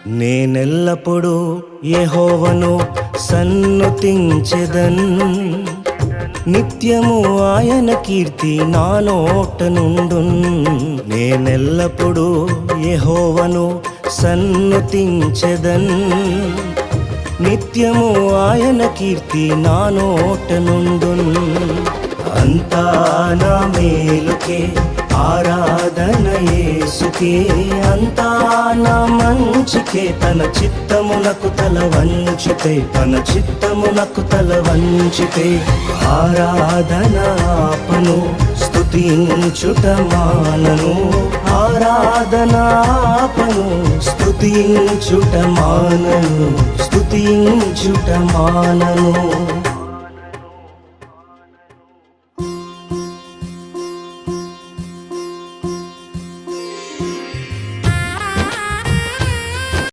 నేనెల్లప్పుడూ యెహోవాను సన్నుతించెదన్, నిత్యము ఆయన కీర్తి నా నోట నుండున్. నేనెల్లప్పుడూ యెహోవాను సన్నుతించెదన్, నిత్యము ఆయన కీర్తి నా నోట నుండున్. అంతా నా మేలుకే ఆరాధన యేసుకే, అంతా నా మంచికే. తన చిత్తమునకు తల వంచితే, తన చిత్తమునకు తల వంచితే ఆరాధన ఆపను, స్తుతించుట మానను. ఆరాధన ఆపను, స్తుతించుట మానను, స్తుతించుట మానను.